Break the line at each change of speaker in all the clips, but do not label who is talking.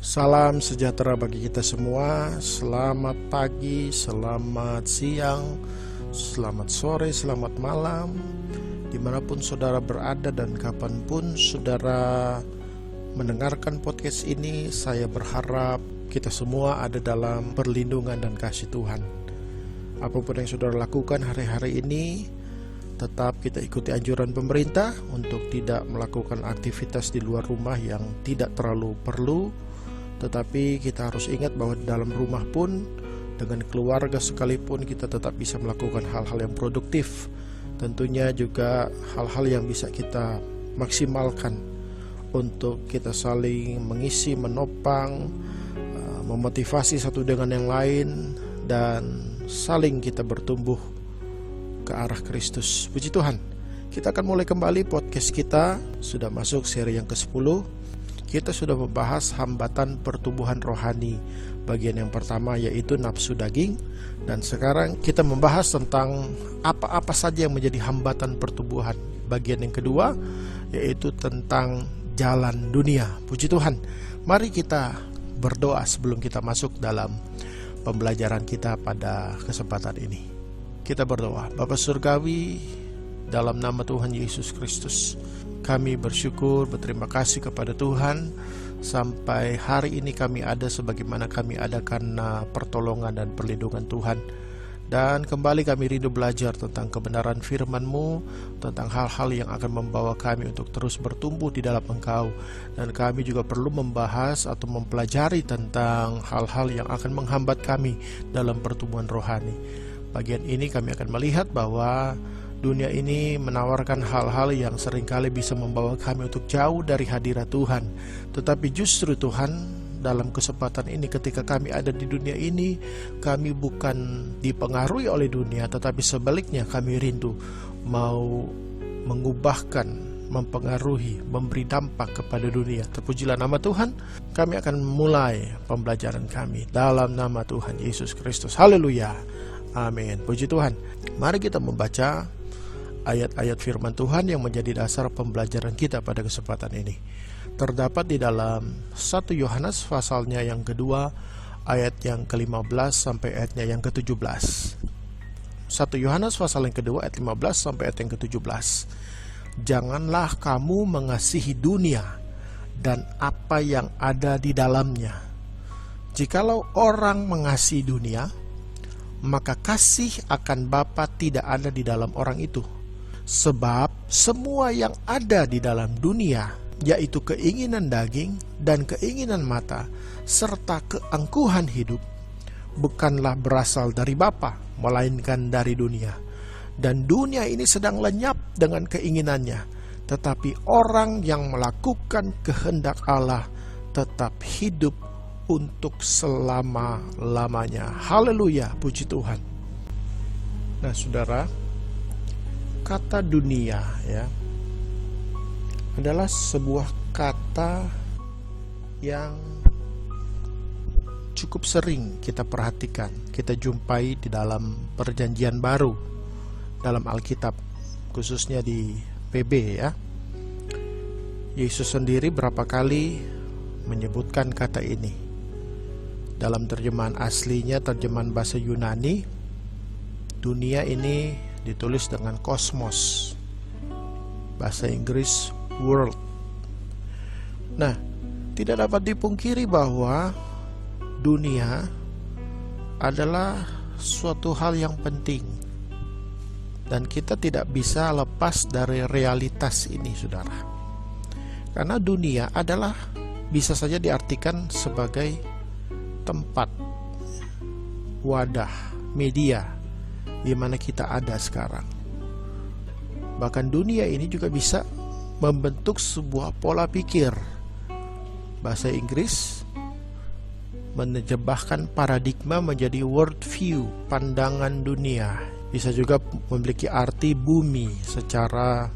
Salam sejahtera bagi kita semua. Selamat pagi, selamat siang, selamat sore, selamat malam, dimanapun saudara berada dan kapanpun saudara mendengarkan podcast ini. Saya berharap kita semua ada dalam perlindungan dan kasih Tuhan. Apapun yang saudara lakukan hari-hari ini, tetap kita ikuti anjuran pemerintah untuk tidak melakukan aktivitas di luar rumah yang tidak terlalu perlu. Tetapi kita harus ingat bahwa di dalam rumah pun, dengan keluarga sekalipun, kita tetap bisa melakukan hal-hal yang produktif. Tentunya juga hal-hal yang bisa kita maksimalkan untuk kita saling mengisi, menopang, memotivasi satu dengan yang lain, dan saling kita bertumbuh ke arah Kristus. Puji Tuhan. Kita akan mulai kembali podcast kita. Sudah masuk seri yang ke-10. Kita sudah membahas hambatan pertumbuhan rohani. Bagian yang pertama yaitu nafsu daging. Dan sekarang kita membahas tentang apa-apa saja yang menjadi hambatan pertumbuhan. Bagian yang kedua yaitu tentang jalan dunia. Puji Tuhan. Mari kita berdoa sebelum kita masuk dalam pembelajaran kita pada kesempatan ini. Kita berdoa. Bapa Surgawi, dalam nama Tuhan Yesus Kristus, kami bersyukur, berterima kasih kepada Tuhan. Sampai hari ini kami ada sebagaimana kami ada karena pertolongan dan perlindungan Tuhan. Dan kembali kami rindu belajar tentang kebenaran firman-Mu, tentang hal-hal yang akan membawa kami untuk terus bertumbuh di dalam Engkau. Dan kami juga perlu membahas atau mempelajari tentang hal-hal yang akan menghambat kami dalam pertumbuhan rohani. Bagian ini kami akan melihat bahwa dunia ini menawarkan hal-hal yang seringkali bisa membawa kami untuk jauh dari hadirat Tuhan. Tetapi justru Tuhan, dalam kesempatan ini ketika kami ada di dunia ini, kami bukan dipengaruhi oleh dunia, tetapi sebaliknya kami rindu mau mengubahkan, mempengaruhi, memberi dampak kepada dunia. Terpujilah nama Tuhan. Kami akan mulai pembelajaran kami dalam nama Tuhan Yesus Kristus. Haleluya. Amin. Puji Tuhan. Mari kita membaca ayat-ayat firman Tuhan yang menjadi dasar pembelajaran kita pada kesempatan ini. Terdapat di dalam 1 Yohanes pasalnya yang kedua, ayat yang ke-15 sampai ayatnya yang ke-17. 1 Yohanes pasal yang kedua ayat 15 sampai ayat yang ke-17. Janganlah kamu mengasihi dunia dan apa yang ada di dalamnya. Jikalau orang mengasihi dunia, maka kasih akan Bapa tidak ada di dalam orang itu. Sebab semua yang ada di dalam dunia, yaitu keinginan daging dan keinginan mata, serta keangkuhan hidup, bukanlah berasal dari Bapa, melainkan dari dunia. Dan dunia ini sedang lenyap dengan keinginannya, tetapi orang yang melakukan kehendak Allah tetap hidup untuk selama-lamanya. Haleluya, puji Tuhan. Nah, saudara, kata dunia ya adalah sebuah kata yang cukup sering kita perhatikan, kita jumpai di dalam Perjanjian Baru, dalam Alkitab, khususnya di PB ya. Yesus sendiri berapa kali menyebutkan kata ini. Dalam terjemahan aslinya, terjemahan bahasa Yunani, dunia ini ditulis dengan kosmos. Bahasa Inggris world. Nah, tidak dapat dipungkiri bahwa dunia adalah suatu hal yang penting. Dan kita tidak bisa lepas dari realitas ini, saudara. Karena dunia adalah bisa saja diartikan sebagai tempat, wadah, media di mana kita ada sekarang. Bahkan dunia ini juga bisa membentuk sebuah pola pikir. Bahasa Inggris menerjemahkan paradigma menjadi world view, pandangan dunia. Bisa juga memiliki arti bumi secara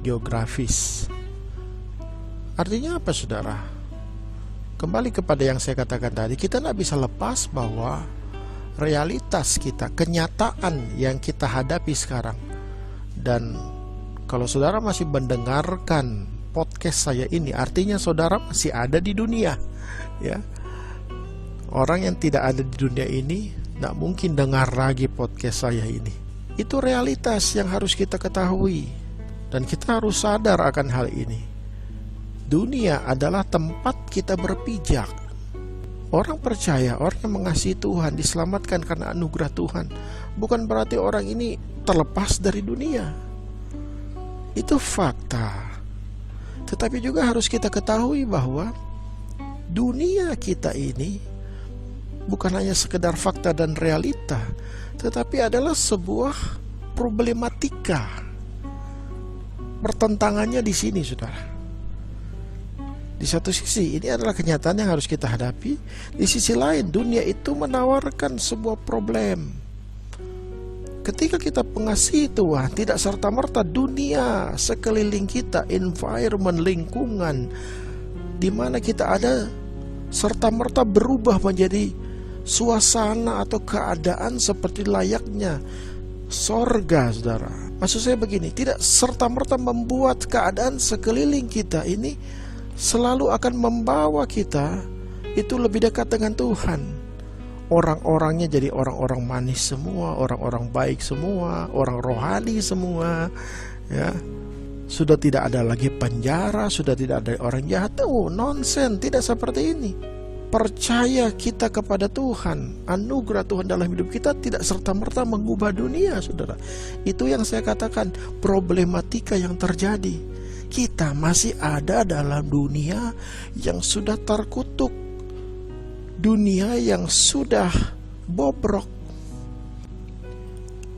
geografis. Artinya apa, saudara? Kembali kepada yang saya katakan tadi, kita tidak bisa lepas bahwa realitas kita, kenyataan yang kita hadapi sekarang. Dan kalau saudara masih mendengarkan podcast saya ini, artinya saudara masih ada di dunia, ya. Orang yang tidak ada di dunia ini tidak mungkin dengar lagi podcast saya ini. Itu realitas yang harus kita ketahui, dan kita harus sadar akan hal ini. Dunia adalah tempat kita berpijak. Orang percaya, orang yang mengasihi Tuhan, diselamatkan karena anugerah Tuhan, bukan berarti orang ini terlepas dari dunia. Itu fakta. Tetapi juga harus kita ketahui bahwa dunia kita ini bukan hanya sekedar fakta dan realita, tetapi adalah sebuah problematika. Pertentangannya di sini, saudara. Di satu sisi ini adalah kenyataan yang harus kita hadapi. Di sisi lain, dunia itu menawarkan sebuah problem. Ketika kita mengasihi Tuhan, tidak serta-merta dunia sekeliling kita, environment, lingkungan di mana kita ada, serta-merta berubah menjadi suasana atau keadaan seperti layaknya sorga, saudara. Maksud saya begini, tidak serta-merta membuat keadaan sekeliling kita ini selalu akan membawa kita itu lebih dekat dengan Tuhan. Orang-orangnya jadi orang-orang manis semua, orang-orang baik semua, orang rohani semua, ya. Sudah tidak ada lagi penjara, sudah tidak ada orang jahat. Oh, nonsen, tidak seperti ini. Percaya kita kepada Tuhan, anugerah Tuhan dalam hidup kita tidak serta-merta mengubah dunia, saudara. Itu yang saya katakan, problematika yang terjadi. Kita masih ada dalam dunia yang sudah terkutuk, dunia yang sudah bobrok.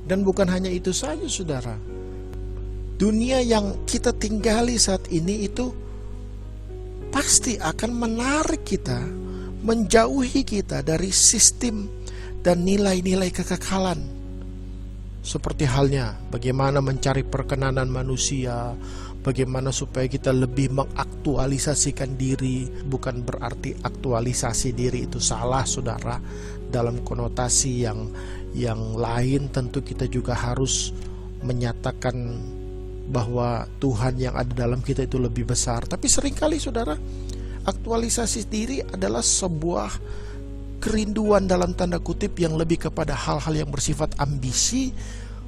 Dan bukan hanya itu saja, saudara. Dunia yang kita tinggali saat ini itu pasti akan menarik kita, menjauhi kita dari sistem dan nilai-nilai kekekalan. Seperti halnya bagaimana mencari perkenanan manusia, bagaimana supaya kita lebih mengaktualisasikan diri. Bukan berarti aktualisasi diri itu salah, saudara. Dalam konotasi yang lain tentu kita juga harus menyatakan bahwa Tuhan yang ada dalam kita itu lebih besar. Tapi seringkali, saudara, aktualisasi diri adalah sebuah kerinduan dalam tanda kutip yang lebih kepada hal-hal yang bersifat ambisi,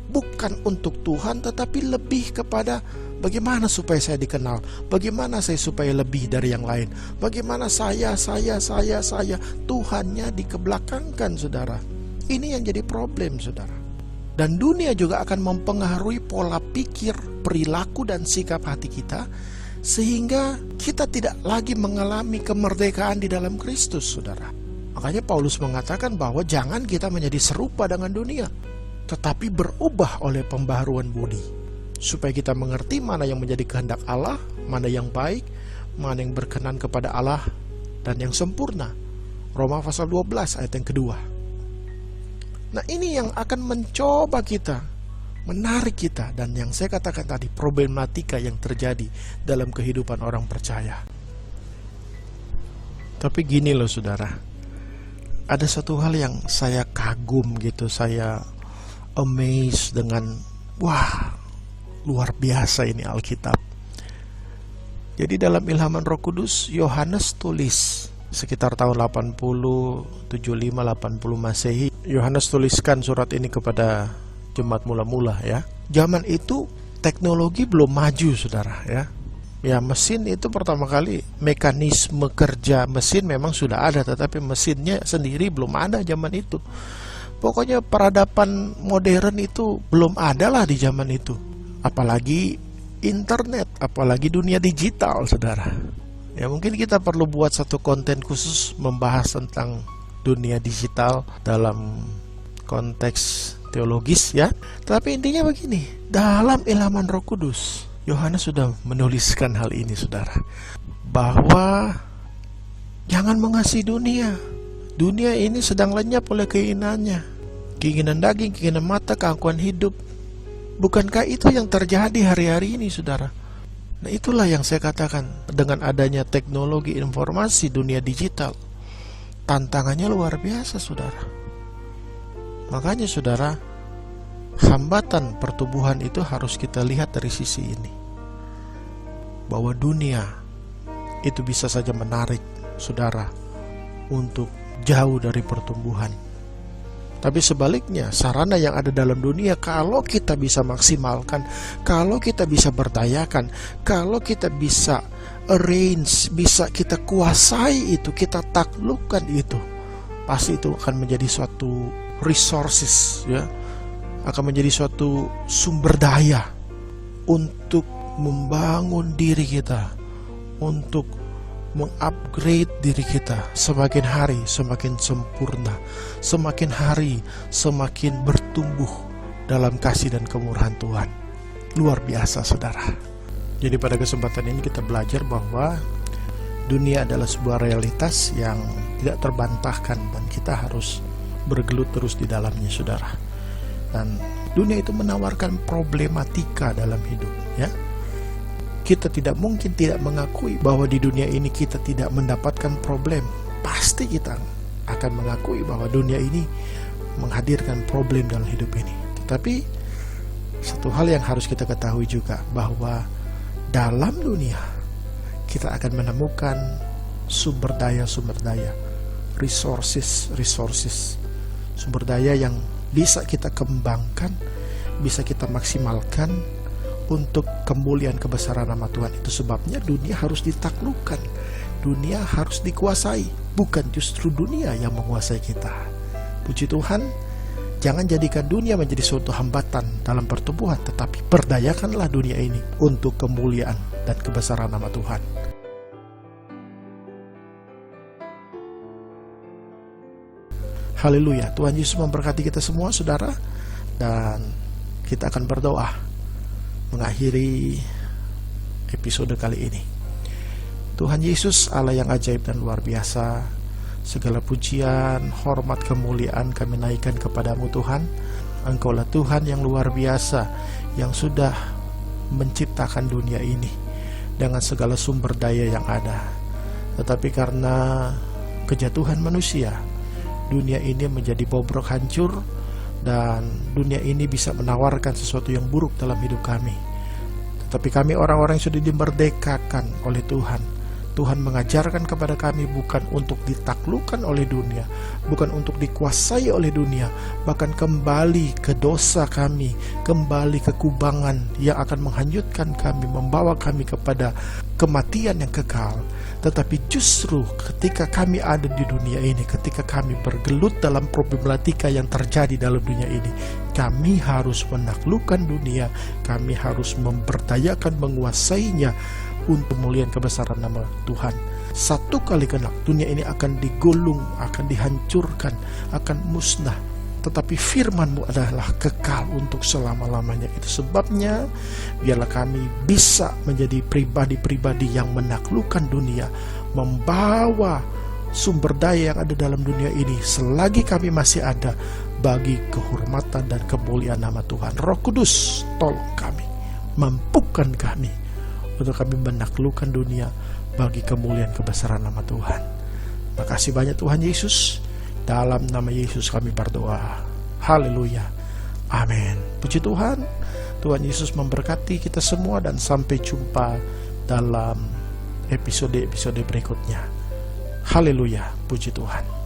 bukan untuk Tuhan, tetapi lebih kepada bagaimana supaya saya dikenal, bagaimana saya supaya lebih dari yang lain, bagaimana saya, Tuhannya dikebelakangkan, saudara. Ini yang jadi problem, saudara. Dan dunia juga akan mempengaruhi pola pikir, perilaku, dan sikap hati kita, sehingga kita tidak lagi mengalami kemerdekaan di dalam Kristus, saudara. Makanya Paulus mengatakan bahwa jangan kita menjadi serupa dengan dunia, tetapi berubah oleh pembaharuan budi, supaya kita mengerti mana yang menjadi kehendak Allah, mana yang baik, mana yang berkenan kepada Allah, dan yang sempurna. Roma pasal 12 ayat yang kedua. Nah, ini yang akan mencoba kita, menarik kita, dan yang saya katakan tadi, problematika yang terjadi dalam kehidupan orang percaya. Tapi gini loh, saudara, ada satu hal yang saya kagum gitu, saya amazed dengan, wah, luar biasa ini Alkitab. Jadi dalam ilhaman Roh Kudus, Yohanes tulis sekitar tahun 80, 75, 80 Masehi. Yohanes tuliskan surat ini kepada jemaat mula-mula, ya. Zaman itu teknologi belum maju, saudara, ya. Ya, mesin itu pertama kali, mekanisme kerja mesin memang sudah ada, tetapi mesinnya sendiri belum ada zaman itu. Pokoknya peradaban modern itu belum ada lah di zaman itu. Apalagi internet, apalagi dunia digital, saudara. Ya, mungkin kita perlu buat satu konten khusus membahas tentang dunia digital dalam konteks teologis, ya. Tapi intinya begini, dalam ilhaman Roh Kudus, Yohanes sudah menuliskan hal ini, saudara, bahwa jangan mengasihi dunia. Dunia ini sedang lenyap oleh keinginannya, keinginan daging, keinginan mata, keangkuhan hidup. Bukankah itu yang terjadi hari-hari ini, saudara? Nah, itulah yang saya katakan, dengan adanya teknologi informasi dunia digital, tantangannya luar biasa, saudara. Makanya, saudara, hambatan pertumbuhan itu harus kita lihat dari sisi ini. bahwa dunia itu bisa saja menarik saudara untuk jauh dari pertumbuhan. Tapi sebaliknya, sarana yang ada dalam dunia, kalau kita bisa maksimalkan, kalau kita bisa berdayakan, kalau kita bisa arrange, bisa kita kuasai itu, kita taklukkan itu, pasti itu akan menjadi suatu resources, ya, akan menjadi suatu sumber daya untuk membangun diri kita, untuk mengupgrade diri kita. Semakin hari semakin sempurna, semakin hari semakin bertumbuh dalam kasih dan kemurahan Tuhan. Luar biasa saudara. Jadi pada kesempatan ini kita belajar bahwa dunia adalah sebuah realitas yang tidak terbantahkan dan kita harus bergelut terus di dalamnya saudara. Dan dunia itu menawarkan problematika dalam hidup, ya. Kita tidak mungkin tidak mengakui bahwa di dunia ini kita tidak mendapatkan problem. Pasti kita akan mengakui bahwa dunia ini menghadirkan problem dalam hidup ini. Tetapi satu hal yang harus kita ketahui juga, bahwa dalam dunia kita akan menemukan sumber daya, resources, sumber daya yang bisa kita kembangkan, bisa kita maksimalkan untuk kemuliaan kebesaran nama Tuhan. Itu sebabnya dunia harus ditaklukkan, dunia harus dikuasai, bukan justru dunia yang menguasai kita. Puji Tuhan, jangan jadikan dunia menjadi suatu hambatan dalam pertumbuhan, tetapi berdayakanlah dunia ini untuk kemuliaan dan kebesaran nama Tuhan. Haleluya. Tuhan Yesus memberkati kita semua saudara, dan kita akan berdoa mengakhiri episode kali ini. Tuhan Yesus, Allah yang ajaib dan luar biasa, segala pujian, hormat, kemuliaan kami naikkan kepadamu Tuhan. Engkaulah Tuhan yang luar biasa, yang sudah menciptakan dunia ini dengan segala sumber daya yang ada. Tetapi karena kejatuhan manusia, dunia ini menjadi bobrok, hancur, dan dunia ini bisa menawarkan sesuatu yang buruk dalam hidup kami. Tetapi kami orang-orang yang sudah dimerdekakan oleh Tuhan. Tuhan mengajarkan kepada kami bukan untuk ditaklukkan oleh dunia, bukan untuk dikuasai oleh dunia, bahkan kembali ke dosa kami, kembali ke kubangan yang akan menghanyutkan kami, membawa kami kepada kematian yang kekal. Tetapi justru ketika kami ada di dunia ini, ketika kami bergelut dalam problematika yang terjadi dalam dunia ini, kami harus menaklukkan dunia, kami harus memberdayakan, menguasainya untuk kemuliaan kebesaran nama Tuhan. Satu kali kelak dunia ini akan digulung, akan dihancurkan, akan musnah. Tetapi firman-Mu adalah kekal untuk selama-lamanya. Itu sebabnya biarlah kami bisa menjadi pribadi-pribadi yang menaklukkan dunia, membawa sumber daya yang ada dalam dunia ini selagi kami masih ada, bagi kehormatan dan kemuliaan nama Tuhan. Roh Kudus, tolong kami, mampukan kami untuk kami menaklukkan dunia bagi kemuliaan kebesaran nama Tuhan. Makasih banyak Tuhan Yesus. Dalam nama Yesus kami berdoa. Haleluya. Amin. Puji Tuhan. Tuhan Yesus memberkati kita semua, dan sampai jumpa dalam episode-episode berikutnya. Haleluya. Puji Tuhan.